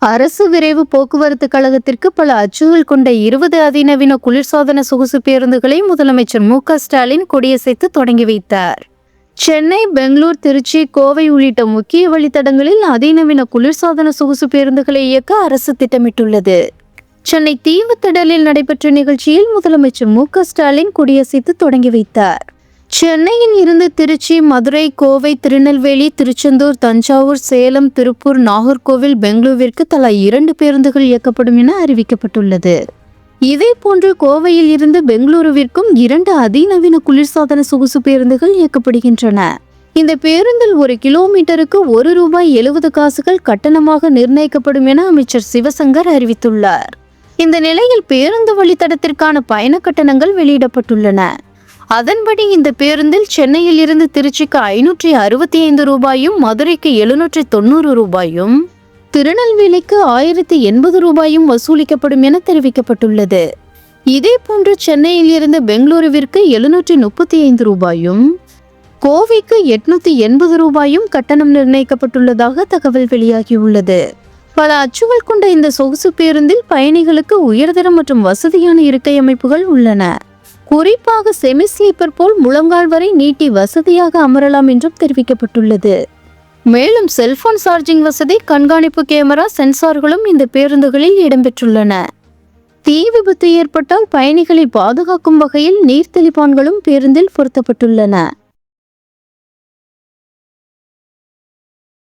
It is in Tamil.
அரசு விரைவு போக்குவரத்து கழகத்திற்கு பல அச்சுகள் கொண்ட 20 அதிநவீன குளிர்சாதன சொகுசு பேருந்துகளை முதலமைச்சர் மு.க.ஸ்டாலின் கொடியசைத்து தொடங்கி வைத்தார். சென்னை, பெங்களூர், திருச்சி, கோவை உள்ளிட்ட முக்கிய வழித்தடங்களில் அதிநவீன குளிர்சாதன சொகுசு பேருந்துகளை இயக்க அரசு திட்டமிட்டுள்ளது. சென்னை தீவுத்திடலில் நடைபெற்ற நிகழ்ச்சியில் முதலமைச்சர் மு.க.ஸ்டாலின் கொடியசைத்து தொடங்கி வைத்தார். சென்னையில் இருந்து திருச்சி, மதுரை, கோவை, திருநெல்வேலி, திருச்செந்தூர், தஞ்சாவூர், சேலம், திருப்பூர், நாகர்கோவில், பெங்களூருவிற்கு தலா 2 பேருந்துகள் இயக்கப்படும் என அறிவிக்கப்பட்டுள்ளது. இதேபோன்று கோவையில் இருந்து பெங்களூருவிற்கும் 2 அதிநவீன குளிர்சாதன சொகுசு பேருந்துகள் இயக்கப்படுகின்றன. இந்த பேருந்தில் 1 கிலோமீட்டருக்கு ₹1.70 கட்டணமாக நிர்ணயிக்கப்படும் என அமைச்சர் சிவசங்கர் அறிவித்துள்ளார். இந்த நிலையில் பேருந்து வழித்தடத்திற்கான பயண கட்டணங்கள் வெளியிடப்பட்டுள்ளன. அதன்படி இந்த பேருந்தில் சென்னையில் இருந்து திருச்சிக்கு ₹565, மதுரைக்கு ₹790, திருநெல்வேலிக்கு ₹1080 வசூலிக்கப்படும் என தெரிவிக்கப்பட்டுள்ளது. இதேபோன்று சென்னையில் இருந்து பெங்களூருவிற்கு ₹735, கோவைக்கு ₹880 கட்டணம் நிர்ணயிக்கப்பட்டுள்ளதாக தகவல் வெளியாகியுள்ளது. பல அச்சுகள் கொண்ட இந்த சொகுசு பேருந்தில் பயணிகளுக்கு உயர்தரம் மற்றும் வசதியான இருக்கை அமைப்புகள் உள்ளன. குறிப்பாக செமி ஸ்லீப்பர் போல் முழங்கால் வரை நீட்டி வசதியாக அமரலாம் என்றும் தெரிவிக்கப்பட்டுள்ளது. மேலும் செல்போன் சார்ஜிங் வசதி, கண்காணிப்பு கேமரா, சென்சார்களும் இந்த பேருந்துகளில் இடம்பெற்றுள்ளன. தீ விபத்து ஏற்பட்டால் பயணிகளை பாதுகாக்கும் வகையில் நீர்த்தெளிப்பான்களும் பேருந்தில் பொருத்தப்பட்டுள்ளன.